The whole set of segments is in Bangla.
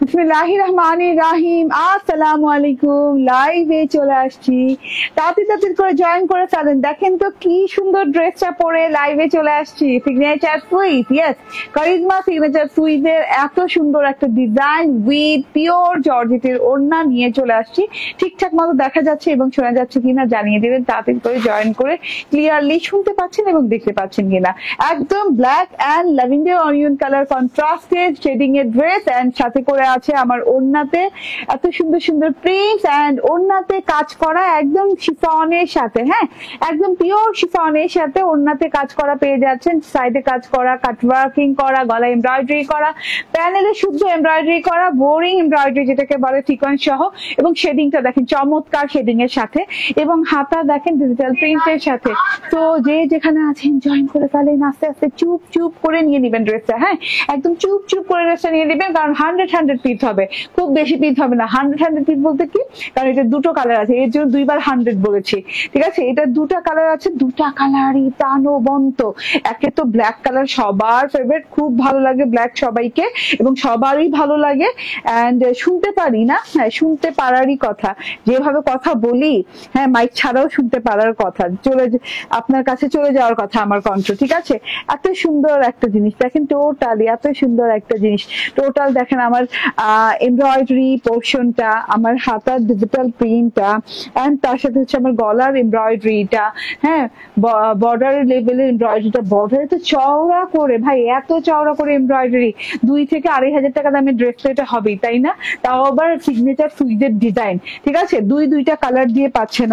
বিসমিল্লাহির রহমানির রহিম। আসসালামু আলাইকুম। লাইভে চলে আসছি, তাড়াতাড়ি করে জয়েন করে ফেলেন। দেখেন তো কি সুন্দর ড্রেসটা পরে লাইভে চলে আসছি। Signature sweet, yes, charisma signature সুইটের এত সুন্দর একটা ডিজাইন উইথ পিওর জর্জেটের ওড়না নিয়ে চলে আসছি। ঠিকঠাক মতো দেখা যাচ্ছে এবং শোনা যাচ্ছে কিনা জানিয়ে দেবেন। তাড়াতাড়ি করে জয়েন করে ক্লিয়ারলি শুনতে পাচ্ছেন এবং দেখতে পাচ্ছেন কিনা। একদম black and lavender onion colour contrasted shading এর ড্রেস, এন্ড সাথে করে আছে আমার ওড়নাতে এত সুন্দর সুন্দর প্রিন্টস এন্ড ওড়নাতে কাজ করা একদম শিফনের সাথে, হ্যাঁ একদম পিওর শিফনের সাথে ওড়নাতে কাজ করা পেয়ে যাচ্ছেন। সাইডে কাজ করা, কাটওয়ার্কিং করা, গলা এমব্রয়ডারি করা, প্যানেলে শুদ্ধ এমব্রয়ডারি করা, বোরিং এমব্রয়ডারি যেটাকে বলে সিকোয়েন্স সহ, এবং শেডিংটা দেখেন চমৎকার শেডিং এর সাথে, এবং হাতা দেখেন ডিজিটাল প্রিন্টের সাথে। তো যে যেখানে আছেন জয়েন করে ফেলেন, আস্তে আস্তে চুপ চুপ করে নিয়ে নিবেন ড্রেসটা, হ্যাঁ একদম চুপ চুপ করে ড্রেসটা নিয়ে নিবেন, কারণ 100 পিস হবে, খুব বেশি পিস হবে না। 100 পিস বলতে কি, কারণ এটা দুটো কালার আছে, এর জন্য দুইবার 100 বলেছি, ঠিক আছে। এটা দুটা কালার আছে, দুটা কালারই প্রাণবন্ত। একে তো ব্ল্যাক কালার সবার ফেভারিট, খুব ভালো লাগে ব্ল্যাক সবাইকে, এবং সবারই ভালো লাগে। এন্ড শুনতে পারি না, হ্যাঁ শুনতে পারারই কথা, যেভাবে কথা বলি, হ্যাঁ মাইক ছাড়াও শুনতে পারার কথা, আপনার কাছে চলে যাওয়ার কথা আমার কণ্ঠ, ঠিক আছে। এত সুন্দর একটা জিনিস দেখেন, টোটালি এত সুন্দর একটা জিনিস। টোটাল দেখেন আমার এমব্রয়ডারি পোর্শনটা, আমার হাতার ডিজিটাল প্রিন্টটা, এন্ড তার সাথে হচ্ছে আমার গলার এমব্রয়ডারিটা, হ্যাঁ বর্ডার লেভেলের এমব্রয়ডারিটা, বর্ডারে তো চওড়া করে, ভাই এত চওড়া করে এমব্রয়ডারি, 2 থেকে 2,500 টাকা দামের ড্রেস তো এটা হবেই, তাই না। তাও আবার সিগনেচার সুইজের ডিজাইন, ঠিক আছে। দুইটা কালার দিয়ে পাচ্ছেন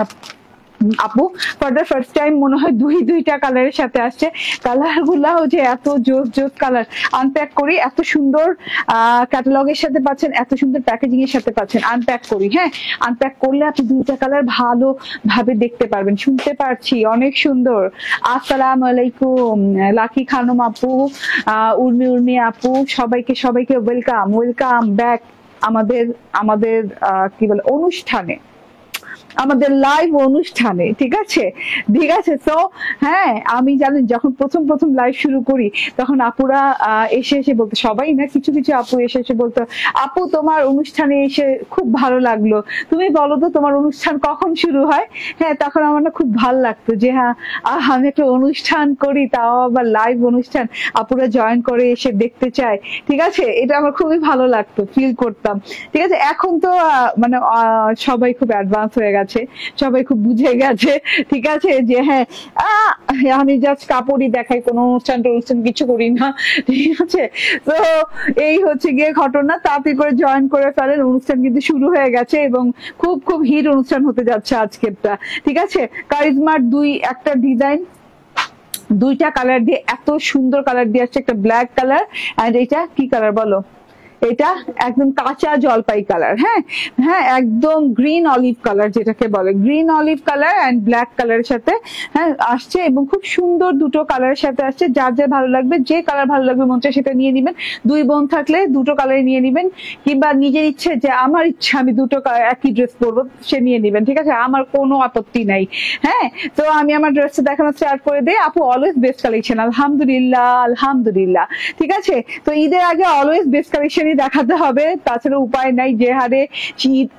আপু, ফর দ্য ফার্স্ট টাইম মনে হয় দুইটা কালারের সাথে আসছে। কালার গুলাও যে এত জোস জোস কালার। আনপ্যাক করি, এত সুন্দর ক্যাটালগের সাথে পাচ্ছেন, এত সুন্দর প্যাকেজিং এর সাথে পাচ্ছেন। আনপ্যাক করি, হ্যাঁ আনপ্যাক করলে আপনি দুইটা কালার ভালো ভাবে দেখতে পারবেন। শুনতে পারছি অনেক সুন্দর। আসসালামু আলাইকুম লাকি খানম আপু, উর্মি আপু, সবাইকে ওয়েলকাম ব্যাক আমাদের কি বলে অনুষ্ঠানে, আমাদের লাইভ অনুষ্ঠানে, ঠিক আছে। তো হ্যাঁ আমি জানেন যখন প্রথম লাইভ শুরু করি, তখন আপুরা এসে বলতো, সবাই না, কিছু আপু এসে বলতো, আপু তোমার অনুষ্ঠানে এসে খুব ভালো লাগলো, তুমি বলো তো তোমার অনুষ্ঠান কখন শুরু হয়। হ্যাঁ তখন আমার না খুব ভালো লাগতো যে হ্যাঁ আমি একটা অনুষ্ঠান করি, তাও আবার লাইভ অনুষ্ঠান, আপুরা জয়েন করে এসে দেখতে চায়, ঠিক আছে। এটা আমার খুবই ভালো লাগতো, ফিল করতাম, ঠিক আছে। এখন তো মানে সবাই খুব অ্যাডভান্স হয়ে গেছে, সবাই খুব বুঝে গেছে, ঠিক আছে, যে হ্যাঁ আমি জাস্ট কাপড়ই দেখাই, কোনো অনুষ্ঠান কিছু করি না, ঠিক আছে। তো এই হচ্ছে গিয়ে ঘটনা। তাড়াতাড়ি করে জয়েন করে ফেলেন, অনুষ্ঠান কিন্তু শুরু হয়ে গেছে এবং খুব হিট অনুষ্ঠান হতে যাচ্ছে আজকেরটা, ঠিক আছে। কারিজমার একটা ডিজাইন, দুইটা কালার দিয়ে, এত সুন্দর কালার দিয়ে আসছে, একটা ব্ল্যাক কালার, এন্ড এটা কি কালার বলো, এটা একদম কাঁচা জলপাই কালার, হ্যাঁ একদম গ্রিন অলিভ কালার যেটাকে বলে, green olive colour and black কালারের সাথে হ্যাঁ আসছে, এবং খুব সুন্দর দুটো কালারের সাথে আসছে। যার ভালো লাগবে, যে কালার ভালো লাগবে মন চায় সেটা নিয়ে নিবেন। 2 বোন থাকলে দুটো কালার নিয়ে নিবেন, কিংবা নিজের ইচ্ছে যে আমার ইচ্ছা আমি দুটো একই ড্রেস পরবো, সে নিয়ে নিবেন, ঠিক আছে, আমার কোনো আপত্তি নাই। হ্যাঁ তো আমি আমার ড্রেসটা দেখানো স্টার্ট করে দিই। আপু অলওয়েজ বেস্ট কালেকশন, আলহামদুলিল্লাহ, ঠিক আছে। তো ঈদের আগে অলওয়েজ বেস্ট কালেকশন দেখাতে হবে, তাছাড়া উপায় নাই। যে হারে শীত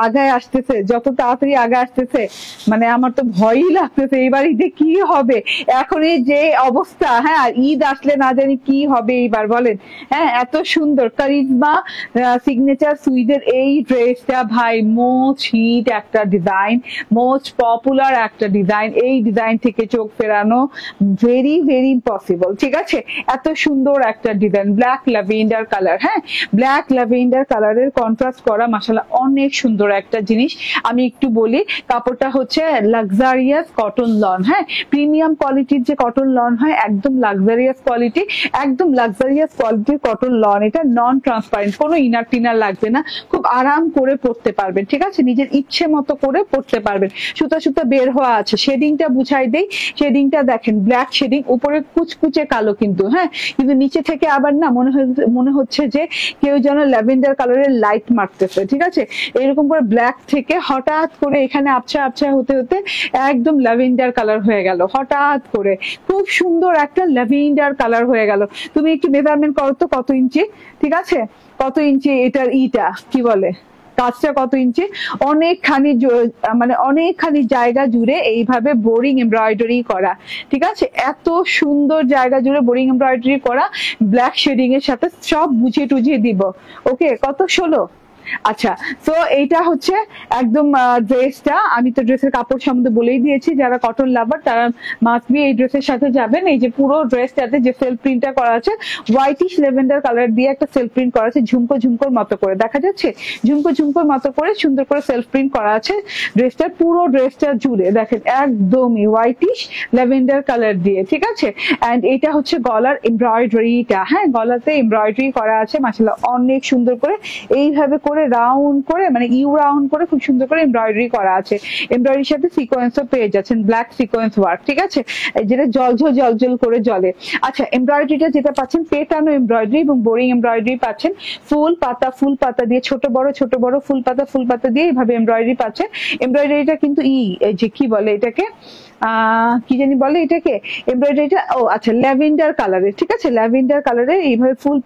আগায় আসতেছে, যত তাড়াতাড়ি আগে আসতেছে, মানে আমার তো ভয়ই লাগতেছে এবার ঈদে কি হবে। এখনই যে অবস্থা, হ্যাঁ ঈদ আসলে না জানি কি হবে এইবার, বলেন। হ্যাঁ এত সুন্দর কারিজমা সিগনেচার সুইজের এই ড্রেসটা, ভাই মোস্ট হিট একটা ডিজাইন, মোস্ট পপুলার একটা ডিজাইন। এই ডিজাইন থেকে চোখ ফেরানো ভেরি ইম্পসিবল, ঠিক আছে। এত সুন্দর একটা ডিজাইন, ব্ল্যাক ল্যাভেন্ডার কালার, হ্যাঁ ব্ল্যাক ল্যাভেন্ডার কালারের কন্ট্রাস্ট করা, মাশাআল্লাহ অনেক সুন্দর একটা জিনিস। আমি একটু বলি, কাপড়টা হচ্ছে লাক্সারিয়াস কটন লন, হ্যাঁ প্রিমিয়াম কোয়ালিটির যে কটন লন হয়, একদম লাক্সারিয়াস কোয়ালিটির কটন লন। এটা নন ট্রান্সপারেন্ট, কোনো ইনার টিনার লাগবে না, খুব আরাম করে পরতে পারবেন, ঠিক আছে, নিজের ইচ্ছে মতো করে পরতে পারবেন। সুতা বের হওয়া আছে। শেডিংটা বুঝাই দেই, শেডিংটা দেখেন ব্ল্যাক শেডিং, উপরে কুচকুচে কালো কিন্তু, হ্যাঁ কিন্তু নিচে থেকে আবার না মনে হচ্ছে যে কেউ যেন ল্যাভেন্ডার কালারের লাইট মারতেছে, ঠিক আছে। এরকম করে ব্ল্যাক থেকে হঠাৎ করে এখানে আবছা আবছা হতে হতে একদম ল্যাভেন্ডার কালার হয়ে গেল, হঠাৎ করে খুব সুন্দর একটা ল্যাভেন্ডার কালার হয়ে গেল। তুমি একটু মেজারমেন্ট করো তো কত ইঞ্চি, ঠিক আছে, কত ইঞ্চি এটার কি বলে কাজটা কত ইঞ্চি। অনেকখানি মানে অনেকখানি জায়গা জুড়ে এইভাবে বোরিং এমব্রয়ডারি করা, ঠিক আছে। এত সুন্দর জায়গা জুড়ে বোরিং এমব্রয়ডারি করা, ব্ল্যাক শেডিং এর সাথে সব বুঝিয়ে টুঝিয়ে দিব। ওকে, কত 16। আচ্ছা, তো এইটা হচ্ছে একদম ড্রেসটা। আমি তো ড্রেসের কাপড় সম্বন্ধে বলেই দিয়েছি, যারা কটন লাভার তারা মাস্ট বি এই ড্রেসের সাথে যাবেন। এই যে পুরো ড্রেসটাতে যে সেলফ প্রিন্টটা করা আছে, হোয়াইটিশ লেভেন্ডার কালার দিয়ে একটা সেলফ প্রিন্ট করা আছে, ঝুমকো ঝুমকোর মতো করে দেখা যাচ্ছে, ঝুমকো ঝুমকোর মতো করে সুন্দর করে সেলফ প্রিন্ট করা আছে ড্রেসটার পুরো ড্রেসটা জুড়ে। দেখেন একদমই হোয়াইটিশ লেভেন্ডার কালার দিয়ে, ঠিক আছে। এন্ড এটা হচ্ছে গলার এমব্রয়ডারিটা, হ্যাঁ, গলাতে এমব্রয়ডারি করা আছে মাশাআল্লাহ অনেক সুন্দর করে, এইভাবে করে রাউন্ড করে মানে ইউ রাউন্ড করে খুব সুন্দর করে এমব্রয়ডারি করা আছে। এমব্রয়ডারির সাথে সিকোয়েন্সও পেয়ে যাচ্ছেন, ব্ল্যাক সিকোয়েন্স ওয়ার্ক, ঠিক আছে, যেটা জলঝল জলজল করে জ্বলে। আচ্ছা, এমব্রয়ডারিটা যেটা পাচ্ছেন পেটানো এমব্রয়ডারি এবং বোরিং এমব্রয়ডারি পাচ্ছেন, ফুল পাতা দিয়ে ছোট বড় ফুল পাতা দিয়ে এইভাবে এমব্রয়ডারি পাচ্ছেন। এমব্রয়ডারিটা কিন্তু যে কি বলে এটাকে, কি জানি বলে এটাকে, এমব্রয়ডারিটা ও আচ্ছা ল্যাভেন্ডার কালারের, ঠিক আছে, ল্যাভেন্ডার কালারের এইভাবে ফুল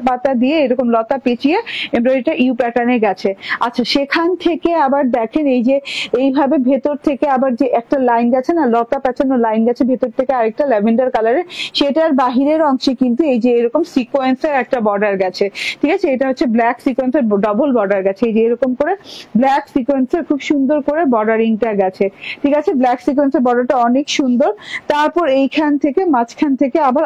পাতা দিয়ে এরকম লতা পেঁচিয়ে এমব্রয়ডারিটা ইউ প্যাটার্নে গেছে। আচ্ছা, সেখান থেকে আবার দেখেন এই যে এইভাবে ভেতর থেকে আবার যে একটা লাইন গেছে না, লতা পেঁচানো লাইন গেছে ভেতর থেকে আরেকটা ল্যাভেন্ডার কালারের, সেটার বাহিরের অংশে কিন্তু এই যে এরকম সিকোয়েন্সের একটা বর্ডার গেছে, ঠিক আছে। এটা হচ্ছে ব্ল্যাক সিকোয়েন্সের ডবল বর্ডার গেছে, এই যে এরকম করে ব্ল্যাক সিকোয়েন্সের খুব সুন্দর করে বর্ডারিংটা গেছে, ঠিক আছে। ব্ল্যাক সিকোয়েন্সের বর্ডারটা অনেক সুন্দর। তারপর এইখান থেকে মাঝখান থেকে আবার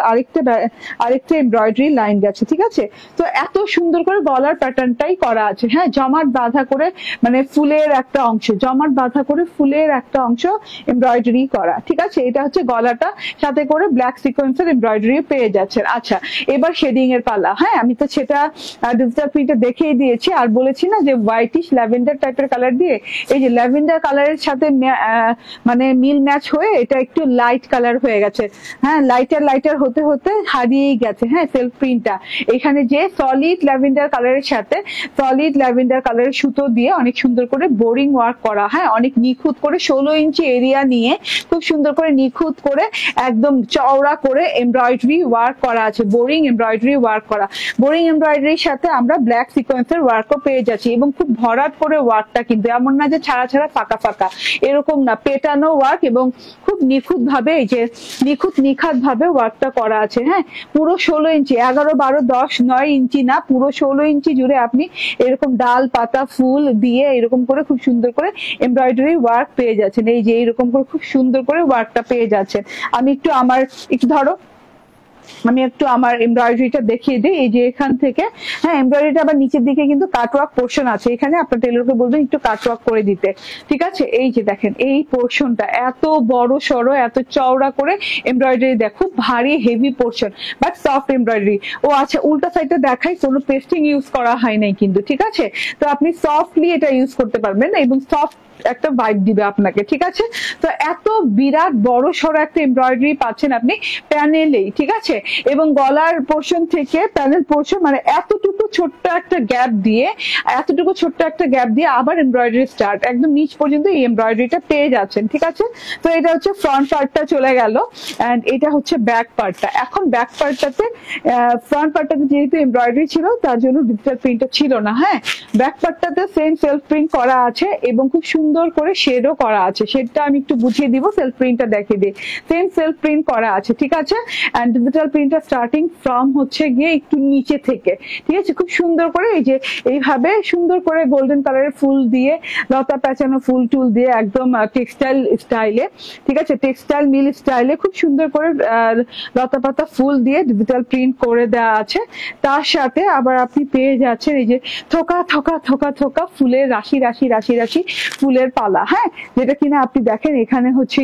আরেকটা এমব্রয়ডারি লাইন গেছে, ঠিক আছে। তো এত সুন্দর করে গলার প্যাটার্নটাই করা আছে, হ্যাঁ, জমাট বাঁধা করে মানে ফুলের একটা অংশ, জমাট বাঁধা করে ফুলের একটা অংশ এমব্রয়ডারি করা, ঠিক আছে। এটা হচ্ছে গলাটা, সাথে করে ব্ল্যাক সিকোয়েন্সের এমব্রয়ডারি পেয়ে যাচ্ছেন। আচ্ছা, এবার শেডিং এর পালা। হ্যাঁ, আমি তো সেটা ডিজিটাল প্রিন্টে দেখিয়ে দিয়েছি, আর বলেছি না যে হোয়াইটিশ ল্যাভেন্ডার টাইপের কালার দিয়ে, এই যে ল্যাভেন্ডার কালারের সাথে মানে মিল ম্যাচ হয়ে এটা একটু লাইট কালার হয়ে গেছে, হ্যাঁ, লাইটার হতে হতে হারিয়েই গেছে, হ্যাঁ, সেলফ প্রিন্টটা। এখানে যে সলিড ল্যাভেন্ডার কালারের সাথে সলিড ল্যাভেন্ডার কালারের সুতো দিয়ে অনেক সুন্দর করে বোরিং ওয়ার্ক করা, হ্যাঁ, অনেক নিখুঁত করে 16 ইঞ্চি এরিয়া নিয়ে খুব সুন্দর করে নিখুঁত করে একদম চওড়া করে এমব্রয়ডারি ওয়ার্ক করা আছে, বোরিং এমব্রয়ডারি ওয়ার্ক করা। বোরিং এমব্রয়ডারির সাথে আমরা ব্ল্যাক সিকোয়েন্সের ওয়ার্কও পেয়ে যাচ্ছি, এবং খুব ভরাট করে ওয়ার্কটা, কিন্তু এমন না যে ছাড়া ফাঁকা এরকম না, পেটানো ওয়ার্ক এবং খুব নিখুঁত ভাবে এই যে নিখাত ভাবে ওয়ার্কটা করা আছে, হ্যাঁ। পুরো 16 ইঞ্চি, 11, 12, 10, 9 ইঞ্চি না, পুরো 16 ইঞ্চি জুড়ে আপনি এরকম ডাল পাতা ফুল দিয়ে এরকম করে খুব সুন্দর করে এমব্রয়ডারি ওয়ার্ক পেয়ে যাচ্ছেন। এই যে এরকম করে খুব সুন্দর করে ওয়ার্কটা পেয়ে যাচ্ছেন। আমি একটু ধরো, আমি একটু আমার এমব্রয়ডারিটা দেখিয়ে দিই। এই যে এখান থেকে, হ্যাঁ, এমব্রয়ডারিটা আবার নিচের দিকে কিন্তু কাটওয়ার্ক পোর্শন আছে, এখানে আপনার টেলরকে বলবেন একটু কাটওয়ার্ক করে দিতে, ঠিক আছে। এই যে দেখেন এই পোর্শনটা এত বড় সড়ো, এত চওড়া করে এমব্রয়ডারি, দেখো ভারী heavy portion but soft embroidery. ও আচ্ছা, উল্টা সাইডটা দেখাই, কোনো পেস্টিং ইউজ করা হয় নাই কিন্তু, ঠিক আছে। তো আপনি সফটলি এটা ইউজ করতে পারবেন এবং সফট একটা ভাইব দিবে আপনাকে, ঠিক আছে। তো এত বিরাট বড় সড়ো একটা এমব্রয়ডারি পাচ্ছেন আপনি প্যানেলেই, ঠিক আছে। এবং গলার পোর্শন থেকে প্যানেল পোর্শন মানে এতটুকু ছোট্ট একটা গ্যাপ দিয়ে আবার এমব্রয়ডারি স্টার্ট, একদম নিচ পর্যন্ত এই এমব্রয়ডারিটা পেয়ে যাচ্ছেন, ঠিক আছে। তো এটা হচ্ছে ফ্রন্ট পার্টটা চলে গেল, এন্ড এটা হচ্ছে ব্যাক পার্টটা। এখন ব্যাক পার্টটাতে, ফ্রন্ট পার্টটাতে যেহেতু এমব্রয়ডারি ছিল তার জন্য ডিজিটাল প্রিন্টটা ছিল না, হ্যাঁ। ব্যাক পার্টটাতে সেম সেলফ প্রিন্ট করা আছে এবং খুব সুন্দর করে শেডও করা আছে, শেডটা আমি একটু বুঝিয়ে দিব, সেলফ প্রিন্টটা দেখিয়ে দিই। সেম সেলফ প্রিন্ট করা আছে, ঠিক আছে। এন্ড ডিজিটাল প্রিন্টটা স্টার্টিং ফ্রম হচ্ছে গিয়ে একটু নিচে থেকে, ঠিক আছে, খুব সুন্দর করে এই যে এইভাবে সুন্দর করে গোল্ডেন কালারের ফুল দিয়ে, লতা পেঁচানো ফুল টুল দিয়ে একদম টেক্সটাইল স্টাইলে, ঠিক আছে, টেক্সটাইল মিল স্টাইলে খুব সুন্দর করে লতা পাতা ফুল দিয়ে ডিজিটাল প্রিন্ট করে দেওয়া আছে। তার সাথে আবার আপনি পেয়ে যাচ্ছেন এই যে থোকা ফুলের রাশি ফুলের পালা, হ্যাঁ, যেটা কিনা আপনি দেখেন এখানে হচ্ছে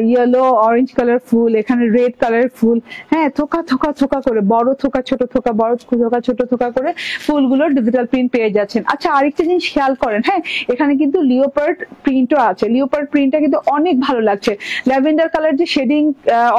ইয়েলো অরেঞ্জ কালার ফুল, এখানে রেড কালার ফুল, হ্যাঁ, থোকা করে বড় থোকা ছোট থোকা, বড় থোকা ছোট ছোট থোকা করে ফুলগুলোর ডিজিটাল প্রিন্ট পেয়ে যাচ্ছেন। আচ্ছা, আরেকটা জিনিস খেয়াল করেন, হ্যাঁ এখানে কিন্তু লিওপার্ড প্রিন্টও আছে। লিওপার্ড প্রিন্টটা কিন্তু অনেক ভালো লাগছে। ল্যাভেন্ডার কালার যে শেডিং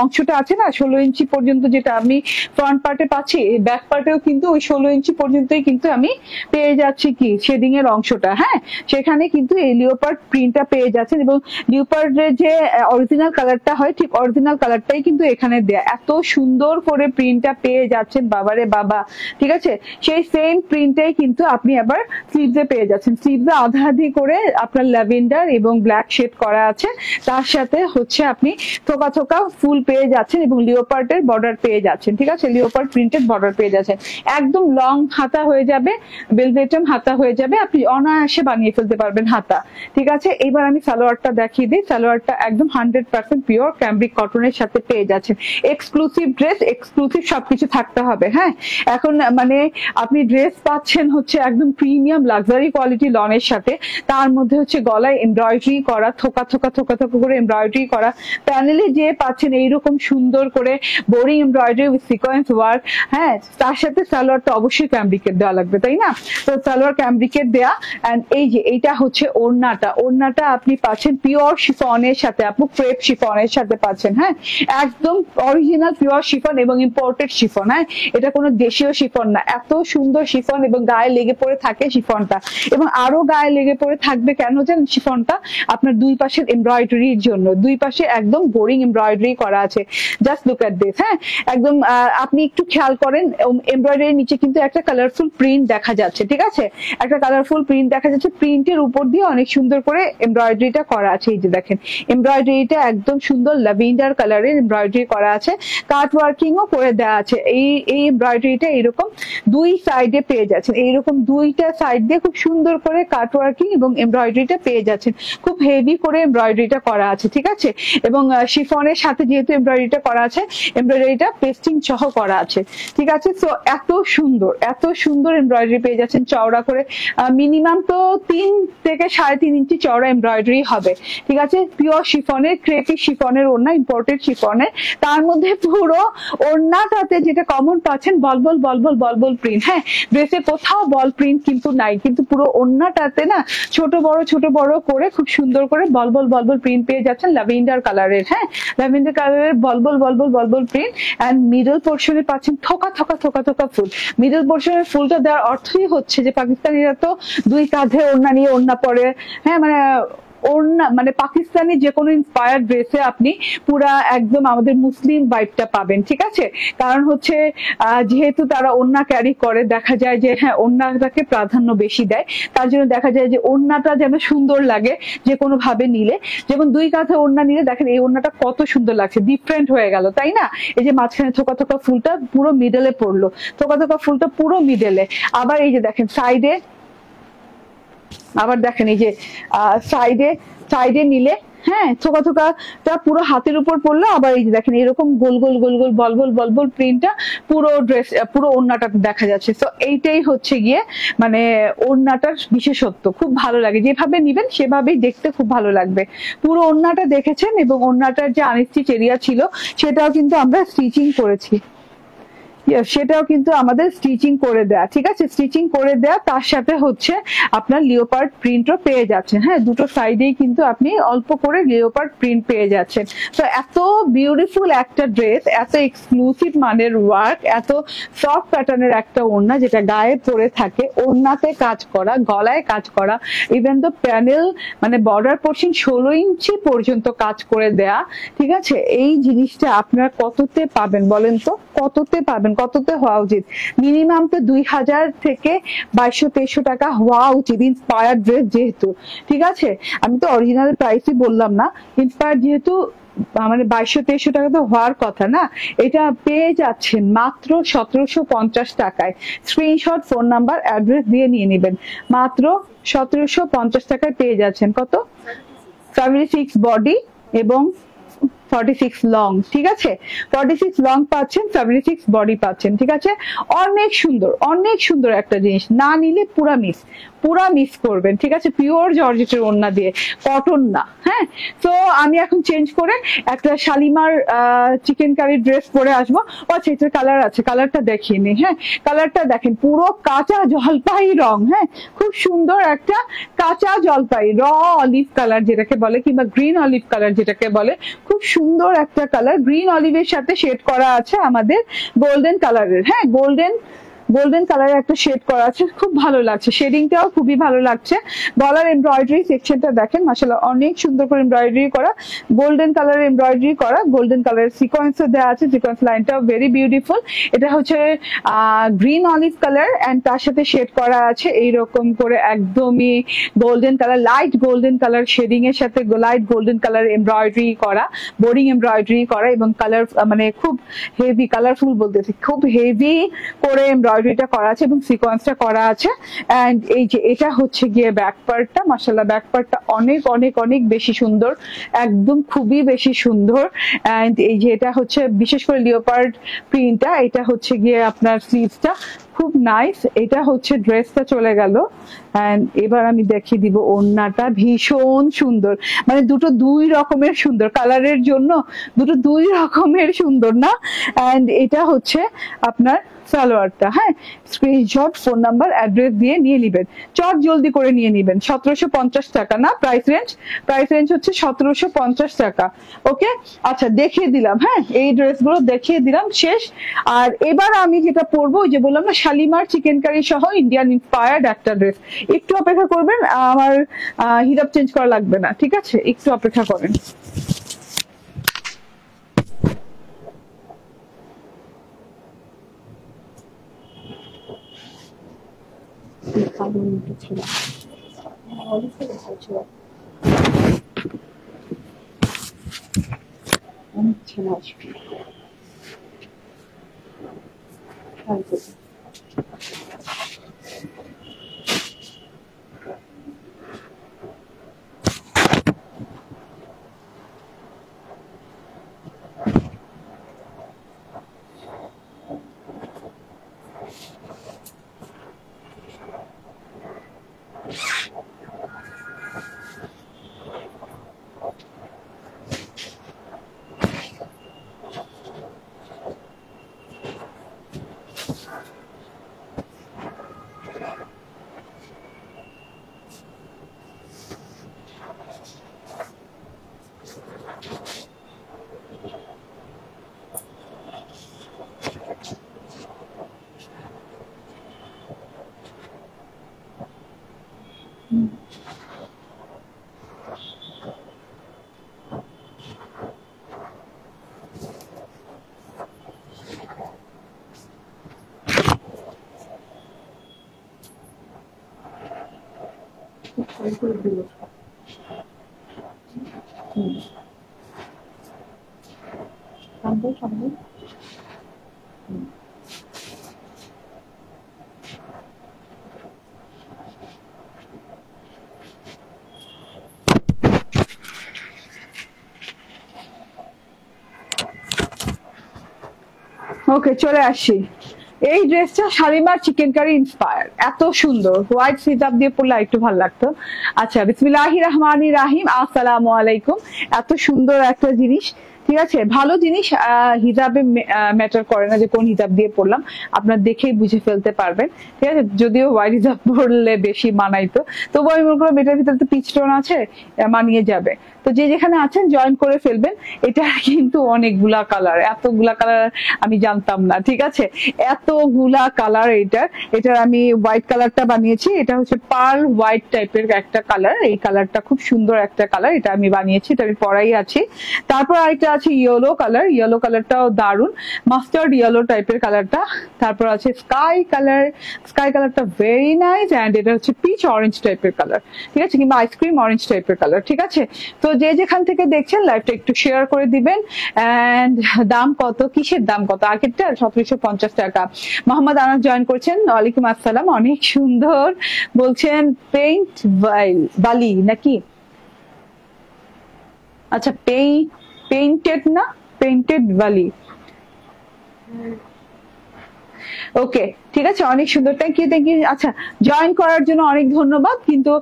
অংশটা আছে না 16 ইঞ্চি পর্যন্ত, যেটা আমি ফ্রন্ট পার্টে পাচ্ছি, ব্যাক পার্টেও কিন্তু ওই 16 ইঞ্চি পর্যন্তই কিন্তু আমি পেয়ে যাচ্ছি কি শেডিং এর অংশটা। হ্যাঁ, সেখানে কিন্তু এই লিওপার্ড প্রিন্টটা পেয়ে যাচ্ছেন এবং লিওপার্ডের যে অরিজিনাল কালারটা হয় ঠিক অরিজিনাল কালারটাই কিন্তু এখানে দেয়া। এত সুন্দর করে প্রিন্টটা পেয়ে যাচ্ছেন, বাবারে বাবা। ঠিক আছে, সেই সেম প্রিন্টটাই কিন্তু আপনি আবার স্লিভসে পেয়ে যাচ্ছেন। স্লিভসে আধা আধি করে আপনার ল্যাভেন্ডার এবং ব্ল্যাক শেড করা আছে, তার সাথে হচ্ছে আপনি থোকা থোকা ফুল পেয়ে যাচ্ছেন এবং লিওপার্ডের বর্ডার পেয়ে যাচ্ছেন। ঠিক আছে, লিওপার্ড প্রিন্টেড বর্ডার পেয়ে যাচ্ছেন। একদম লং হাতা হয়ে যাবে, বেলভেটম হাতা হয়ে যাবে, আপনি অনায়াসে বানিয়ে ফেলতে পারবেন হাতা। ঠিক আছে, এবার আমি সালোয়ারটা দেখিয়ে দিই। সালোয়ারটা একদম 100% পিওর ক্যামব্রিক কটনের সাথে পেয়ে যাচ্ছেন। এক্সক্লুসিভ ড্রেস, এক্সক্লুসিভ সবকিছু থাকতে হবে। হ্যাঁ, এখন মানে আপনি ড্রেস পাচ্ছেন হচ্ছে একদম প্রিমিয়াম লাক্সারি কোয়ালিটি লনের সাথে, তার মধ্যে হচ্ছে গলায় এমব্রয়ডারি করা, থোকা থোকা থোকা থোকা করে এমব্রয়ডারি করা, প্যানেলে যে পাচ্ছেন এইরকম সুন্দর করে boring embroidery with sequence work. হ্যাঁ, তার সাথে সালোয়ারটা অবশ্যই ক্যামব্রিকের দেওয়া লাগবে, তাই না? তো সালোয়ার ক্যামব্রিকের দেয়া। এন্ড এই যে এইটা হচ্ছে ওড়নাটা, ওড়নাটা আপনি পাচ্ছেন পিওর শিফনের সাথে, আপনি ক্রেপ শিফনের সাথে পাচ্ছেন। হ্যাঁ, একদম অরিজিনাল পিওর শিফন এবং ইম্পোর্টেড শিফন। হ্যাঁ, এটা কোনো দেশীয় শিফন না। এত সুন্দর শিফন এবং গায়ে লেগে পড়ে থাকে শিফনটা, এবং আরো গায়ে লেগে পড়ে থাকবে কেন জানেন? শিফনটা আপনার দুই পাশের এমব্রয়ডারির জন্য, দুই পাশে একদম বোরিং এমব্রয়ডারি করা আছে। Just look at this. হ্যাঁ, একদম আপনি একটু খেয়াল করেন, এমব্রয়ডারির নিচে কিন্তু একটা কালারফুল প্রিন্ট দেখা যাচ্ছে। ঠিক আছে, একটা কালারফুল প্রিন্ট দেখা যাচ্ছে, প্রিন্টের উপর দিয়ে অনেক সুন্দর করে এমব্রয়ডারিটা করা আছে। এই যে দেখেন, এমব্রয়ডারিটা একদম সুন্দর ল্যাভেন্ডার কালারের এমব্রয়ডারি করা আছে, কাট ওয়ার্কিংও করে দেওয়া আছে। এই এমব্রয়ডারিটা এইরকম দুই সাইডে পেয়ে যাচ্ছেন, এইরকম দুইটা সাইড দিয়ে খুব সুন্দর করে কাট ওয়ার্কিং এবং এমব্রয়ডারিটা পেয়ে যাচ্ছেন। খুব হেভি করে এমব্রয়ডারিটা করা আছে। ঠিক আছে, এবং শিফনের সাথে যেহেতু এমব্রয়ডারিটা করা আছে, এমব্রয়ডারিটা পেস্টিং সহ করা আছে। ঠিক আছে, তো এত সুন্দর এমব্রয়ডারি পেয়ে যাচ্ছেন চওড়া করে, মিনিমাম তো 3 থেকে 3.5 ইঞ্চি চওড়া এমব্রয়ডারি হবে। ঠিক আছে, পিওর শিফনের, ক্রেপি শিফনের ওড়না, ইম্পোর্টেড শিফনের, তার মধ্যে পুরো ওড়নাটাতে যেটা কমন পাচ্ছেন বলবল বলবল বলবল প্রিন্ট। হ্যাঁ, ড্রেসে কোথাও বল প্রিন্ট কিন্তু নাই, কিন্তু পুরো ওড়নাটাতে না ছোট বড় করে খুব সুন্দর করে বলবল বলবল প্রিন্ট পেয়ে যাচ্ছেন ল্যাভেন্ডার কালারের। হ্যাঁ, ল্যাভেন্ডার কালারের বলবল বলবল বলবল প্রিন্ট। এন্ড মিডল পোর্শনে পাচ্ছেন থোকা থোকা থোকা থোকা ফুল। মিডল পোর্শনের ফুলটা দেওয়ার অর্থই হচ্ছে যে পাকিস্তানিরা তো দুই কাঁধে ওড়না নিয়ে ওড়না পরে। হ্যাঁ, মানে ওড়না মানে পাকিস্তানি যে কোনো ইন্সপায়ার্ড ড্রেসে আপনি পুরা একদম আমাদের মুসলিম ভাইবটা পাবেন। ঠিক আছে, কারণ হচ্ছে যেহেতু তারা ওড়না ক্যারি করে, দেখা যায় যে হ্যাঁ ওড়নাটাকে প্রাধান্য বেশি দেয়, তার জন্য দেখা যায় যে ওড়নাটা যেন সুন্দর লাগে যে কোনো ভাবে নিলে। যেমন দুই কাঁধে ওড়না নিলে দেখেন এই ওড়নাটা কত সুন্দর লাগছে, ডিফারেন্ট হয়ে গেল, তাই না? এই যে মাঝখানে থোকা থোকা ফুলটা পুরো মিডলে পড়লো, থোকা থোকা ফুলটা পুরো মিডলে। আবার এই যে দেখেন সাইডে, আবার দেখেন এই যে সাইডে নিলে, হ্যাঁ থোকা থোকাটা পুরো হাতের উপর পড়লো। আবার এই যে দেখেন এরকম গোল গোল গোল গোল বলবল বলবল প্রিন্টটা পুরো ড্রেস, পুরো ওড়নাটা দেখা যাচ্ছে। তো এইটাই হচ্ছে গিয়ে মানে ওড়নাটার বিশেষত্ব। খুব ভালো লাগে, যেভাবে নিবেন সেভাবেই দেখতে খুব ভালো লাগবে। পুরো ওড়নাটা দেখেছেন, এবং ওড়নাটার যে আনস্টিচ এরিয়া ছিল সেটাও কিন্তু আমরা স্টিচিং করেছি, সেটাও কিন্তু আমাদের স্টিচিং করে দেয়া। ঠিক আছে, স্টিচিং করে দেয়া, তার সাথে হচ্ছে আপনার লিওপার্ড প্রিন্টও পেয়ে যাচ্ছেন। হ্যাঁ, দুটো সাইডেই কিন্তু আপনি অল্প করে লিওপার্ড প্রিন্ট পেয়ে যাচ্ছেন। তো এত বিউটিফুল একটা ড্রেস, এত এক্সক্লুসিভ মানের ওয়ার্ক, এত সফট প্যাটার্নের একটা ওড়না যেটা গায়ে পরে থাকে, ওড়নাতে কাজ করা, গলায় কাজ করা, ইভেন তো প্যানেল মানে বর্ডার পোর্শন 16 ইঞ্চি পর্যন্ত কাজ করে দেয়া। ঠিক আছে, এই জিনিসটা আপনার কততে পাবেন বলেন তো? কততে পাবেন, কততে হওয়া উচিত? মিনিমাম তো 2000 থেকে 2200-2300 টাকা হওয়া উচিত ইন্সপায়ার ড্রেস যেহেতু। ঠিক আছে, আমি তো অরিজিনাল প্রাইসই বললাম না, ইন্সপায়ার যেহেতু মানে 2200-2300 টাকা তো হওয়ার কথা না। এটা পেয়ে যাচ্ছেন মাত্র 1750 টাকায়। স্ক্রিনশট, ফোন নাম্বার, অ্যাড্রেস দিয়ে নিয়ে নেবেন। মাত্র 1750 টাকায় পেয়ে যাচ্ছেন। কত? 76 বডি এবং 46 লং, ঠিক আছে? 46 লং পাচ্ছেন, 76 বডি পাচ্ছেন, ঠিক আছে? অনেক সুন্দর একটা জিনিস, না নিলে পুরা মিস করবেন, ঠিক আছে? পিওর জর্জেটের ওড়না দিয়ে, কটন না। হ্যাঁ, তো আমি এখন চেঞ্জ করে একটা শালিমার চিকেন কারি ড্রেস পরে আসবো। আচ্ছা, এটার কালার আছে, কালারটা দেখিয়ে নি। হ্যাঁ, কালারটা দেখেন, পুরো কাঁচা জলপাই রং। হ্যাঁ, খুব সুন্দর একটা কাঁচা জলপাই, র অলিভ কালার যেটাকে বলে, কিংবা গ্রিন অলিভ কালার যেটাকে বলে, খুব সুন্দর একটা কালার। গ্রিন অলিভের সাথে শেড করা আছে আমাদের গোল্ডেন কালারের। হ্যাঁ, গোল্ডেন কালারের একটা শেড করা আছে, খুব ভালো লাগছে, শেডিংটাও খুবই ভালো লাগছে। গলার এমব্রয়ডারি সেকশনটা দেখেন, মাশাআল্লাহ অনেক সুন্দর করে এমব্রয়ডারি করা, গোল্ডেন কালারের এমব্রয়ডারি করা, গোল্ডেন কালারের সিকোয়েন্সও দেওয়া আছে, সিকোয়েন্স লাইনটাও ভেরি বিউটিফুল। এটা হচ্ছে গ্রিন অলিভ কালার, এন্ড তার সাথে শেড করা আছে এইরকম করে একদমই golden colour, light golden colour shading এর সাথে লাইট গোল্ডেন কালার এমব্রয়ডারি করা, বোরিং এমব্রয়ডারি করা, এবং কালার মানে খুব হেভি, কালারফুল বলতেছি, খুব হেভি করে এমব্রয়ডারিটা করা আছে এবং সিকোয়েন্সটা করা আছে। এন্ড এই যে এটা হচ্ছে গিয়ে ব্যাক পার্টটা, মাশাআল্লাহ ব্যাক পার্টটা অনেক বেশি সুন্দর, একদম খুবই বেশি সুন্দর। এন্ড এই যে এটা হচ্ছে বিশেষ করে লিওপার্ড প্রিন্টটা, এটা হচ্ছে গিয়ে আপনার স্লিভসটা খুব নাইস। এটা হচ্ছে ড্রেসটা চলে গেল। এন্ড এবার আমি দেখিয়ে দিব ওড়নাটা, ভীষণ সুন্দর, মানে দুটো দুই রকমের সুন্দর, কালারের জন্য দুটো দুই রকমের সুন্দর না? এন্ড এটা হচ্ছে আপনার সালোয়ারটা। হ্যাঁ, স্ক্রিনশট, ফোন নাম্বার, অ্যাড্রেস দিয়ে নিয়ে নিবেন, চট জলদি করে নিয়ে নিবেন। 1750 টাকা না প্রাইস রেঞ্জ হচ্ছে 1750 টাকা। ওকে, আচ্ছা দেখিয়ে দিলাম। হ্যাঁ, এই ড্রেসগুলো দেখিয়ে দিলাম, শেষ। আর এবার আমি যেটা পরবো, ওই যে বললাম না, শালিমার চিকেন কারি সহ ইন্ডিয়ান ইন্সপায়ার্ড একটা ড্রেস। একটু অপেক্ষা করবেন, আমার হিজাব চেঞ্জ করা লাগবে না, ঠিক আছে? একটু অপেক্ষা করেন। ওকে, চলে আসি। এই ড্রেসটা শালিমার চিকেন কারি ইন্সপায়ার, এত সুন্দর, হোয়াইট হিজাব দিয়ে পরলে একটু ভালো লাগতো। আচ্ছা, বিসমিল্লাহির রহমানির রহিম, আসসালামু আলাইকুম। এত সুন্দর একটা জিনিস, ঠিক আছে? ভালো জিনিস হিজাবে ম্যাটার করে না যে কোন হিজাব দিয়ে পড়লাম, আপনার দেখেই বুঝে ফেলতে পারবেন, ঠিক আছে? যদিও হোয়াইট হিজাব পরলে বেশি মানাইতো, তবু আমি মনে করলাম এটার ভিতরে তো পিচটন আছে, মানিয়ে যাবে। তো যে যেখানে আছেন জয়েন করে ফেলবেন। এটার কিন্তু অনেকগুলা কালার, এতগুলা কালার আমি জানতাম না, ঠিক আছে? এতগুলা কালার এটার আমি হোয়াইট কালারটা বানিয়েছি, এটা হচ্ছে পার্ল হোয়াইট টাইপের একটা কালার। এই কালারটা খুব সুন্দর একটা কালার, এটা আমি বানিয়েছি, এটা আমি পরাই আছি। তারপর আরেকটা আছে ইয়েলো কালারটাও দারুন, মাস্টার্ড ইয়েলো টাইপের কালারটা। তারপর আছে স্কাই কালারটা ভেরি নাইস, এন্ড এটা হচ্ছে পিচ অরেঞ্জ টাইপের কালার, ঠিক আছে? কিংবা আইসক্রিম অরেঞ্জ টাইপের কালার, ঠিক আছে? তো যে যেখান থেকে দেখছেন লাইভটা একটু শেয়ার করে দিবেন। এন্ড দাম কত, কিসের দাম কত? আগেরটা 1750 টাকা। মোহাম্মদ আনাস জয়েন করছেন, ওয়ালাইকুম আসসালাম, অনেক সুন্দর বলছেন। পেইন্ট বালি নাকি? আচ্ছা, পেইন্টেড না, পেইন্টেড বালি। ওকে, ঠিক আছে, অনেক সুন্দর, থ্যাংক ইউ থ্যাংক ইউ। আচ্ছা, জয়েন করার জন্য অনেক ধন্যবাদ, কিন্তু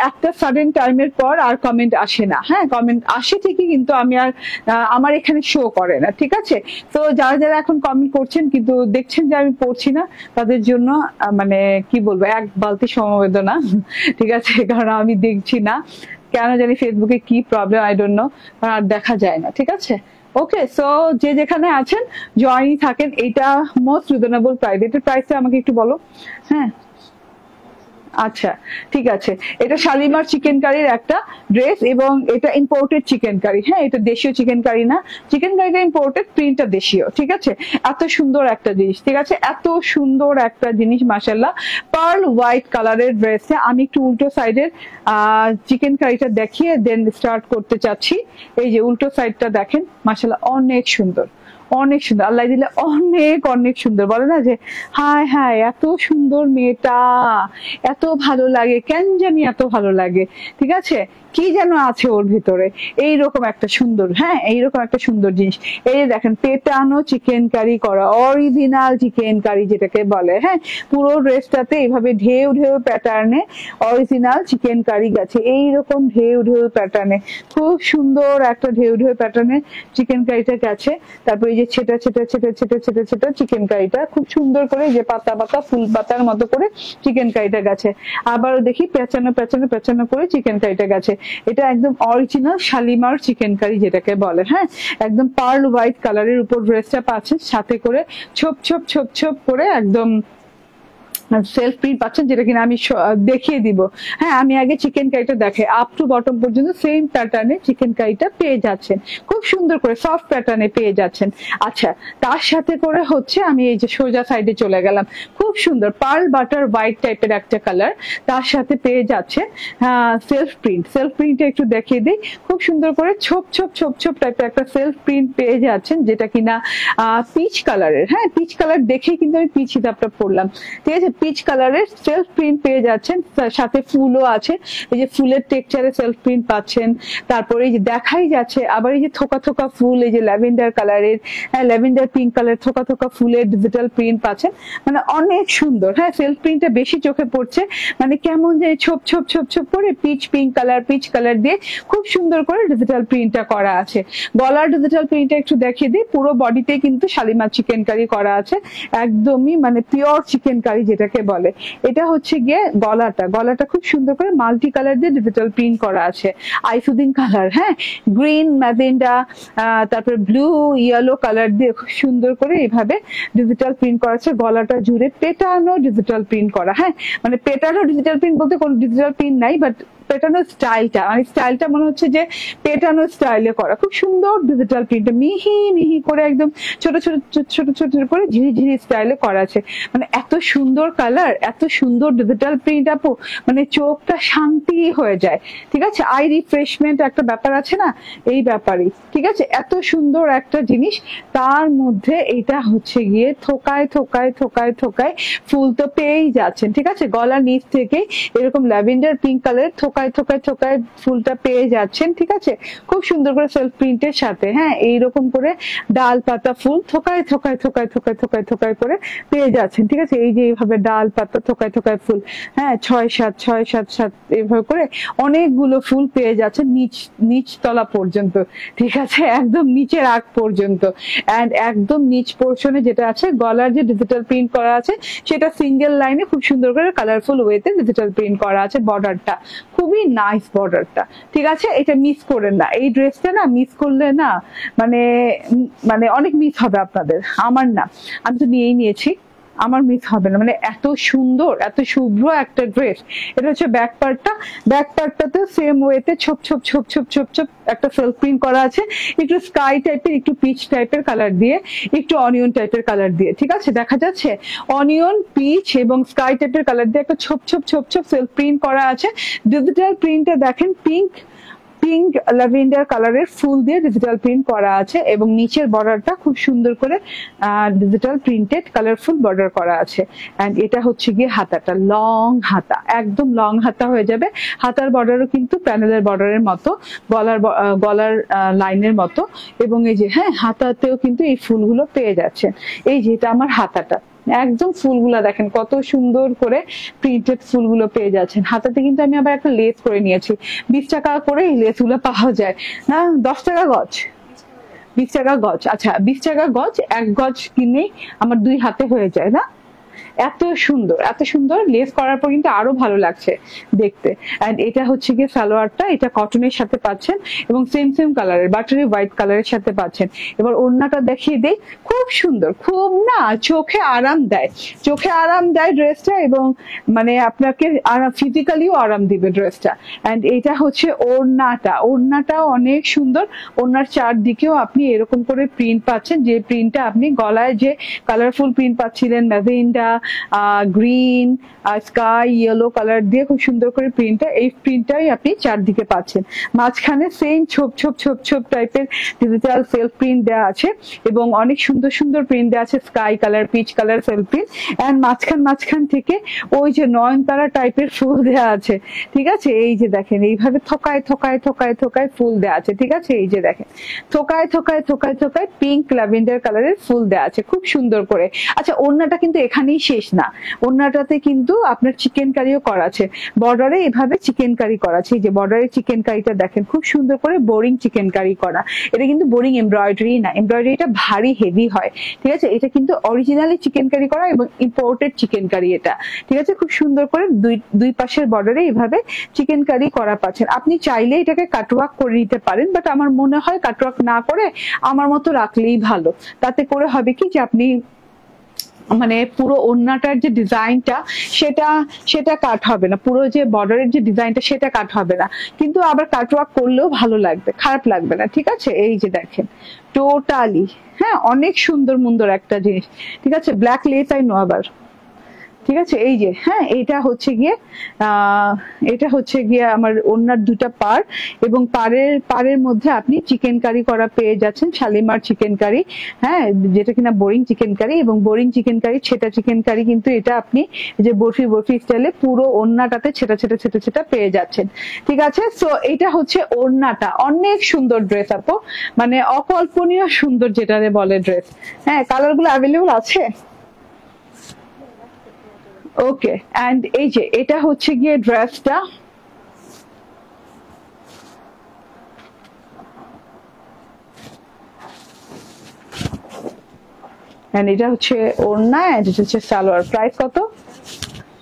একটা সাডেন টাইমের পর আর কমেন্ট আসে না। হ্যাঁ, কমেন্ট আসে ঠিকই, কিন্তু আমি আর আমার এখানে শো করে না, ঠিক আছে। তো যারা যারা এখন কমেন্ট করছেন কিন্তু দেখছেন যে আমি পড়ছি না, তাদের জন্য মানে কি বলবো, এক বালতি সমবেদনা, ঠিক আছে, কারণ আমি দেখছি না, কেন জানি ফেসবুকে কি প্রবলেম, আই ডোন্ট নো, আর দেখা যায় না, ঠিক আছে। ওকে, সো যে যেখানে আছেন জয়েনই থাকেন। এটা মোস্ট রিজনেবল প্রাইস, এটার প্রাইসটা আমাকে একটু বলো। হ্যাঁ, আচ্ছা, ঠিক আছে, এটা শালিমার চিকেন কারির একটা ড্রেস, এবং এটা ইম্পোর্টেড চিকেন কারি। হ্যাঁ, এটা দেশীয় চিকেন কারি না, চিকেন কারিটা ইম্পোর্টেড, প্রিন্টটা দেশীয়, ঠিক আছে। এত সুন্দর একটা জিনিস, ঠিক আছে, এত সুন্দর একটা জিনিস, মাশাআল্লাহ। পার্ল হোয়াইট কালারের ড্রেসে আমি একটু উল্টো সাইডের চিকেন কারিটা দেখিয়ে দেন স্টার্ট করতে চাচ্ছি। এই যে উল্টো সাইডটা দেখেন, মাশাআল্লাহ, অনেক সুন্দর, অনেক সুন্দর, আল্লাহ দিলে অনেক অনেক সুন্দর। বলে না যে হায় হায় এত সুন্দর মেয়েটা, এত ভালো লাগে, কেন জানি এত ভালো লাগে, ঠিক আছে, কি যেন আছে ওর ভিতরে, এইরকম একটা সুন্দর, হ্যাঁ, এইরকম একটা সুন্দর জিনিস। এই দেখেন, পেটানো চিকেন কারি করা, অরিজিনাল চিকেন কারি যেটাকে বলে। হ্যাঁ, পুরো ড্রেসটাতে এইভাবে ঢেউ ঢেউ প্যাটার্নে অরিজিনাল চিকেন কারি গেছে, এইরকম ঢেউ ঢেউ প্যাটার্নে, খুব সুন্দর একটা ঢেউ ঢেউ প্যাটার্নে চিকেন কারিটা গেছে। তারপরে এই যে ছেটা ছেটা ছেটা ছেটা ছেটা ছেটা চিকেন কারিটা খুব সুন্দর করে, যে পাতা পাতা ফুল পাতার মতো করে চিকেন কারিটা গেছে। আবারও দেখি পেঁচানো পেঁচানো পেঁচানো করে চিকেন কারিটা গেছে। এটা একদম অরিজিনাল শালিমার চিকেন কারি যেটাকে বলে। হ্যাঁ, একদম পার্ল হোয়াইট কালারের উপর ড্রেসটা পাচ্ছেন, সাথে করে ছোপ ছোপ ছোপ ছোপ করে একদম সেলফ প্রিন্ট পাচ্ছেন, যেটা কিনা আমি দেখিয়ে দিব। হ্যাঁ, আমি আগে চিকেন কারিটা দেখে আপ টু বটম পর্যন্ত সেম প্যাটার্নে চিকেন কারিটা পেয়ে যাচ্ছেন, খুব সুন্দর করে সফট প্যাটার্নে পেয়ে যাচ্ছেন। আচ্ছা, তার সাথে করে হচ্ছে আমি এই যে সোজা সাইডে চলে গেলাম, খুব সুন্দর পার্ল বাটার হোয়াইট টাইপের একটা কালার, তার সাথে পেয়ে যাচ্ছে সেলফ প্রিন্ট। সেলফ প্রিন্টটা একটু দেখিয়ে দিই, খুব সুন্দর করে ছোপ ছোপ ছোপ ছোপ টাইপের একটা সেলফ প্রিন্ট পেয়ে যাচ্ছেন, যেটা কিনা পিচ কালারের। হ্যাঁ, পিচ কালার দেখেই কিন্তু আমি পিচ হিসাবটা পড়লাম, ঠিক আছে। পিচ কালারের সেলফ প্রিন্ট পেয়ে যাচ্ছেন, সাথে ফুলও আছে, এই যে ফুলের টেক্সচারে সেলফ প্রিন্ট পাচ্ছেন। তারপরে এই যে দেখাই যাচ্ছে আবার এই যে থোকা থোকা ফুল, এই যে ল্যাভেন্ডার কালারের, ল্যাভেন্ডার পিঙ্ক কালার থোকা থোকা ফুলের ডিজিটাল প্রিন্ট পাচ্ছেন, মানে অনেক সুন্দর। হ্যাঁ, সেলফ প্রিন্টটা বেশি চোখে পড়ছে, মানে কেমন যে ছোপ ছোপ ছোপ ছোপ করে pitch pink colour, peach colour দিয়ে খুব সুন্দর করে ডিজিটাল প্রিন্টটা করা আছে। গলার ডিজিটাল প্রিন্টটা একটু দেখিয়ে দিই, পুরো বডিতে কিন্তু শালিমার চিকেন কারি করা আছে, একদমই মানে পিওর চিকেন কারি যেটাকে বলে। এটা হচ্ছে গিয়ে গলাটা, গলাটা খুব সুন্দর করে মাল্টি কালার দিয়ে ডিজিটাল প্রিন্ট করা আছে, আইসুদিন কালার, হ্যাঁ, গ্রিন, ম্যাজেন্ডা, তারপরে ব্লু, ইয়েলো কালার দিয়ে খুব সুন্দর করে এইভাবে ডিজিটাল প্রিন্ট করা আছে। গলাটা জুড়ে পেটানো ডিজিটাল প্রিন্ট করা। হ্যাঁ, মানে পেটানো ডিজিটাল প্রিন্ট বলতে কোনো ডিজিটাল প্রিন্ট নাই, বাট পেটানো স্টাইলটা, মানে স্টাইলটা মনে হচ্ছে যে পেটানো স্টাইলে করা, খুব সুন্দর ডিজিটাল প্রিন্ট, মিহি মিহি করে একদম ছোট ছোট ছোট ছোট করে ঝিরি ঝিরি স্টাইলে করা আছে। মানে এত সুন্দর কালার, এত সুন্দর ডিজিটাল প্রিন্ট, আপু মানে চোখটা শান্তি হয়ে যায়, ঠিক আছে। আই রিফ্রেশমেন্ট একটা ব্যাপার আছে না, এই ব্যাপারই, ঠিক আছে। এত সুন্দর একটা জিনিস, তার মধ্যে এটা হচ্ছে গিয়ে থোকায় থোকায় থোকায় থোকায় ফুল তো পেয়েই যাচ্ছেন, ঠিক আছে। গলার নিচ থেকে এরকম ল্যাভেন্ডার পিঙ্ক কালার থোকায় থোকায় থোকায় ফুলটা পেয়ে যাচ্ছেন, ঠিক আছে, খুব সুন্দর করে সেলফ প্রিন্টের সাথে। হ্যাঁ, এইরকম করে ডাল পাতা ফুল থোকায় থোকায় থোকায় থোকায় থোকায় থোকায় করে পেয়ে যাচ্ছেন, ঠিক আছে। এই যে এইভাবে ডাল পাতা থোকায় থোকায় ফুল, হ্যাঁ, 6-7 এইভাবে করে অনেকগুলো ফুল পেয়ে যাচ্ছেন নিচ নিচ তলা পর্যন্ত, ঠিক আছে, একদম নিচের আগ পর্যন্ত। এন্ড একদম নিচ পোর্শনে যেটা আছে গলার যে ডিজিটাল প্রিন্ট করা আছে, সেটা সিঙ্গেল লাইনে খুব সুন্দর করে কালারফুল ওয়েতে ডিজিটাল প্রিন্ট করা আছে। বর্ডারটা খুবই নাইস, বর্ডারটা, ঠিক আছে। এটা মিস করেন না, এই ড্রেসটা না মিস করলে না মানে মানে অনেক মিস হবে আপনাদের, আমার না, আমি তো নিয়েই নিয়েছি, আমার মিস হবে না, মানে এত সুন্দর এত শুভ্র একটা ড্রেস। এটা হচ্ছে ব্যাক পার্টটা, ব্যাক পার্টটাতে সেম ওয়েতে ছোপ ছোপ ছোপ ছোপ ছোপ ছোপ একটা সেলফ প্রিন্ট করা আছে, একটু স্কাই টাইপের, একটু পিচ টাইপের কালার দিয়ে, একটু অনিয়ন টাইপের কালার দিয়ে, ঠিক আছে, দেখা যাচ্ছে অনিয়ন, পিচ এবং স্কাই টাইপের কালার দিয়ে একটা ছোপ ছোপ ছোপ ছোপ সেলফ প্রিন্ট করা আছে। ডিজিটাল প্রিন্টে দেখেন পিঙ্ক পিঙ্ক ল্যাভেন্ডার কালারের ফুল দিয়ে ডিজিটাল প্রিন্ট করা আছে এবং নিচের বর্ডারটা খুব সুন্দর করে ডিজিটাল প্রিন্টেড কালারফুল বর্ডার করা আছে। এন্ড এটা হচ্ছে গিয়ে হাতাটা, লং হাতা, একদম লং হাতা হয়ে যাবে। হাতার বর্ডারও কিন্তু প্যানেলের বর্ডারের মতো, গলার লাইনের মতো। এবং এই যে হ্যাঁ, হাতাতেও কিন্তু এই ফুলগুলো পেয়ে যাচ্ছেন। এই যে এটা আমার হাতাটা, একদম ফুলগুলা দেখেন কত সুন্দর করে প্রিন্টেড ফুলগুলো পেয়ে যাচ্ছেন। হাতাতে কিন্তু আমি আবার একটা লেস করে নিয়েছি। 20 টাকা করে এই লেস গুলো পাওয়া যায় না, 10 টাকা গজ, 20 টাকা গজ। আচ্ছা 20 টাকা গজ, 1 গজ কিনেই আমার 2 হাতে হয়ে যায় না? এত সুন্দর, এত সুন্দর লেস করার পর কিন্তু আরো ভালো লাগছে দেখতে। এন্ড এটা হচ্ছে গিয়ে সালোয়ারটা, এটা কটনের সাথে পাচ্ছেন এবং সেম কালারের বাটারি হোয়াইট কালারের সাথে পাচ্ছেন। এবার ওড়নাটা দেখিয়ে দেই, খুব সুন্দর, খুব না চোখে আরাম দেয়, চোখে আরাম দেয় ড্রেসটা এবং মানে আপনাকে ফিজিক্যালিও আরাম দিবে ড্রেসটা। এন্ড এটা হচ্ছে ওড়নাটা, ওড়নাটাও অনেক সুন্দর। ওড়নার চারদিকেও আপনি এরকম করে প্রিন্ট পাচ্ছেন, যে প্রিন্টটা আপনি গলায় যে কালারফুল প্রিন্ট পাচ্ছিলেন magenta, green, sky yellow colour দিয়ে খুব সুন্দর করে প্রিন্টটা, এই প্রিন্টটাই আপনি চারদিকে পাচ্ছেন। মাঝখানে সেম ছোপ টাইপের ডিজিটাল সেলফ প্রিন্ট দেওয়া আছে এবং অনেক সুন্দর প্রিন্ট দেওয়া আছে, sky colour, peach colour self print. And মাঝখান থেকে ওই যে নয়নতারা টাইপের ফুল দেওয়া আছে, ঠিক আছে? এই যে দেখেন এইভাবে থোকায় ফুল দেওয়া আছে, ঠিক আছে? এই যে দেখেন থোকায় পিঙ্ক ল্যাভেন্ডার কালারের ফুল দেওয়া আছে খুব সুন্দর করে। আচ্ছা ওড়নাটা কিন্তু এখানেই শেষ না, ওড়নাটাতে কিন্তু আপনার চিকেন কারিও করা আছে, বর্ডারে এভাবে চিকেন কারি করা আছে। এই যে বর্ডারে চিকেন কারিটা দেখেন খুব সুন্দর করে বোরিং চিকেন কারি করা। এটা কিন্তু বোরিং এমব্রয়ডারি না, এমব্রয়ডারিটা ভারী হেভি হয়, ঠিক আছে? এটা কিন্তু অরিজিনালি চিকেন কারি করা এবং ইম্পোর্টেড চিকেন কারি এটা, ঠিক আছে? খুব সুন্দর করে দুই পাশের বর্ডারে এভাবে চিকেন কারি করা পাচ্ছেন। আপনি চাইলে এটাকে কাটওয়ার্ক করে নিতে পারেন, বাট আমার মনে হয় কাটওয়ার্ক না করে আমার মতো রাখলেই ভালো। তাতে করে হবে কি যে আপনি মানে পুরো ওড়নাটার যে ডিজাইনটা সেটা কাট হবে না, পুরো যে বর্ডারের যে ডিজাইনটা সেটা কাট হবে না, কিন্তু আবার কাটওয়ার্ক করলেও ভালো লাগবে, খারাপ লাগবে না, ঠিক আছে? এই যে দেখেন টোটালি হ্যাঁ অনেক সুন্দর একটা জিনিস, ঠিক আছে? ব্ল্যাক লেস আই নো আবার, ঠিক আছে? এই যে হ্যাঁ এটা হচ্ছে গিয়ে আমার ওড়নার 2টা পার এবং পারের মধ্যে আপনি চিকেন কারি করা পেয়ে যাচ্ছেন, শালিমার চিকেন কারি, হ্যাঁ যেটা কিনা বোরিং চিকেন কারি। এবং বোরিং চিকেন কারি, ছেটা চিকেন কারি কিন্তু এটা আপনি যে বরফি স্টাইলে পুরো ওড়নাটাতে ছেটা পেয়ে যাচ্ছেন, ঠিক আছে? সো এটা হচ্ছে ওড়নাটা, অনেক সুন্দর ড্রেস আপু, মানে অকল্পনীয় সুন্দর যেটারে বলে ড্রেস। হ্যাঁ কালার গুলো অ্যাভেলেবল আছে, ওকে? এন্ড এই যে এটা হচ্ছে গিয়ে ড্রেসটা, এন্ড এটা হচ্ছে ওড়না, এন্ড এটা হচ্ছে সালোয়ার। প্রাইস কত?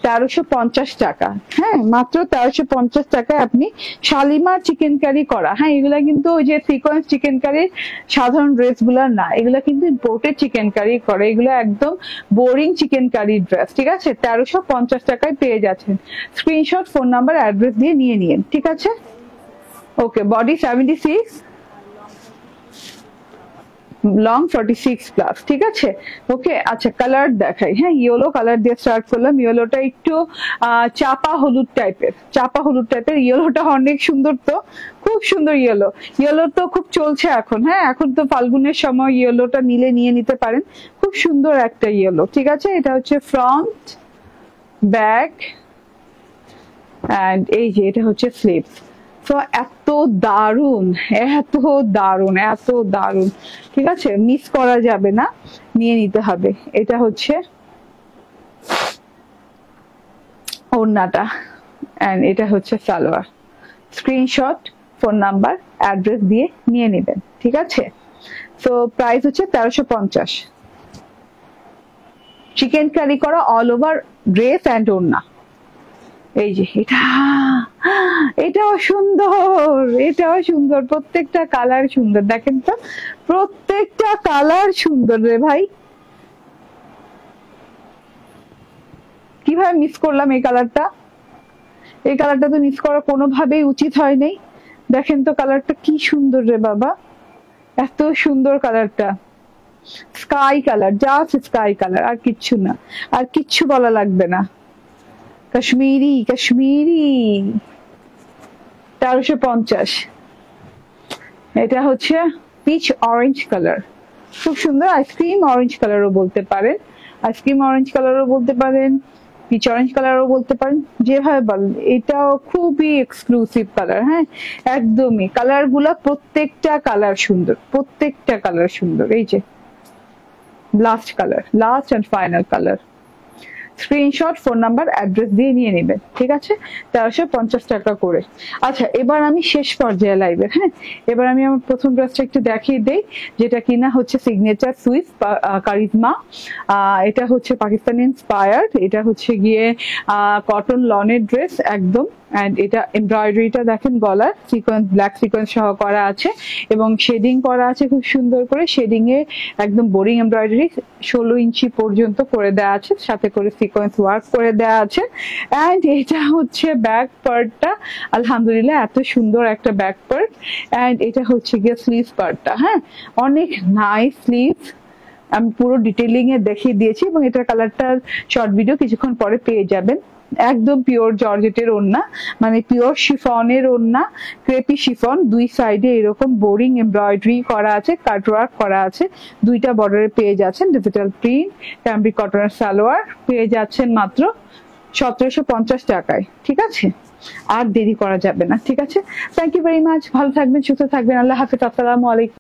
1350 টাকা। হ্যাঁ মাত্র 1350 টাকায় আপনি শালিমার চিকেন কারি করা, হ্যাঁ এগুলা কিন্তু ওই যে সিকোয়েন্স চিকেন কারির সাধারণ ড্রেস গুলা না, এগুলা কিন্তু ইম্পোর্টেড চিকেন কারি করে, এগুলো একদম বোরিং চিকেন কারি ড্রেস, ঠিক আছে? 1350 টাকায় পেয়ে যাচ্ছেন। স্ক্রিনশট, ফোন নাম্বার, অ্যাড্রেস দিয়ে নিয়ে ঠিক আছে? ওকে, বডি 76, লং 46 প্লাস, ঠিক আছে? ওকে আচ্ছা কালার দেখাই, হ্যাঁ ইয়েলো কালার দিয়ে স্টার্ট করলাম। ইয়েলোটা একটু চাপা হলুদ টাইপের, ইয়েলোটা অনেক সুন্দর, তো খুব সুন্দর ইয়েলো তো খুব চলছে এখন, হ্যাঁ এখন তো ফাল্গুনের সময় ইয়েলোটা নিয়ে নিতে পারেন, খুব সুন্দর একটা ইয়েলো, ঠিক আছে? এটা হচ্ছে ফ্রন্ট, ব্যাক, এন্ড এই যে এটা হচ্ছে স্লিভস। তো এত দারুন, ঠিক আছে? মিস করা যাবে না, নিয়ে নিতে হবে। এটা হচ্ছে ওড়নাটা, এন্ড এটা হচ্ছে salwar. Screenshot, phone number, address দিয়ে নিয়ে নেবেন, ঠিক আছে? তো প্রাইস হচ্ছে 1350, চিকেন কারি করা অল ওভার ড্রেস অ্যান্ড ওড়না। এই যে এটাও সুন্দর, প্রত্যেকটা কালার সুন্দর, দেখেন তো প্রত্যেকটা কালার সুন্দর রে ভাই। কিভাবে মিস করলাম এই কালারটা তো মিস করা কোনোভাবেই উচিত হয় নাই। দেখেন তো কালারটা কি সুন্দর রে বাবা, এত সুন্দর কালারটা, sky colour, just sky colour, আর কিচ্ছু না, আর কিচ্ছু বলা লাগবে না। কাশ্মীরি 1350, এটা হচ্ছে পিচ অরেঞ্জ কালার, খুব সুন্দর। আইসক্রিম অরেঞ্জ কালারও বলতে পারেন, আইসক্রিম অরেঞ্জ কালারও বলতে পারেন, পিচ অরেঞ্জ কালারও বলতে পারেন, যেভাবে বলেন। এটাও খুবই এক্সক্লুসিভ কালার। হ্যাঁ, একদমই কালার গুলা প্রত্যেকটা কালার সুন্দর, প্রত্যেকটা কালার সুন্দর। এই যে last colour, last and final colour. Screenshot, phone number, address দিয়ে নিয়ে নেবেন, ঠিক আছে? 1350 টাকা করে। আচ্ছা, এবার আমি শেষ পর্যায়ে লাইভের। হ্যাঁ, এবার আমি আমার প্রথম ড্রেসটা একটু দেখিয়ে দেই, যেটা কিনা হচ্ছে সিগনেচার সুইস কারিজমা। এটা হচ্ছে পাকিস্তানি ইন্সপায়ার্ড। এটা হচ্ছে গিয়ে কটন লনের ড্রেস একদম। এন্ড এটা এমব্রয়ডারিটা দেখেন, গলার সিকোয়েন্স, ব্ল্যাক সিকোয়েন্স সহ করা আছে এবং শেডিং করা আছে খুব সুন্দর করে। শেডিং এ একদম বোরিং এমব্রয়ডারি 16 ইঞ্চি পর্যন্ত করে দেওয়া আছে, সাথে করে সিকোয়েন্স ওয়ার্ক করে দেওয়া আছে। এন্ড এটা হচ্ছে ব্যাক পার্টটা, আলহামদুলিল্লাহ এত সুন্দর একটা ব্যাক পার্ট। এন্ড এটা হচ্ছে গিয়ে স্লিভ পার্টটা। হ্যাঁ, অনেক নাইস স্লিভ, আমি পুরো ডিটেইলিং এ দেখিয়ে দিয়েছি এবং এটার কালারটার শর্ট ভিডিও কিছুক্ষণ পরে পেয়ে যাবেন। একদম পিওর জর্জেটের ওড়না, মানে পিওর শিফনের ওড়না, ক্রেপি শিফন। দুই সাইডে এরকম বোরিং এমব্রয়ডারি করা আছে, কাটওয়ার্ক করা আছে। দুইটা বর্ডারে পেয়ে যাচ্ছেন ডিজিটাল প্রিন্ট, ক্যামব্রিক কটনের সালোয়ার পেয়ে যাচ্ছেন মাত্র 1750 টাকায়। ঠিক আছে, আর দেরি করা যাবে না। ঠিক আছে, থ্যাংক ইউ ভেরি মাচ। ভালো থাকবেন, সুস্থ থাকবেন। আল্লাহ হাফেজ, আসসালামু আলাইকুম।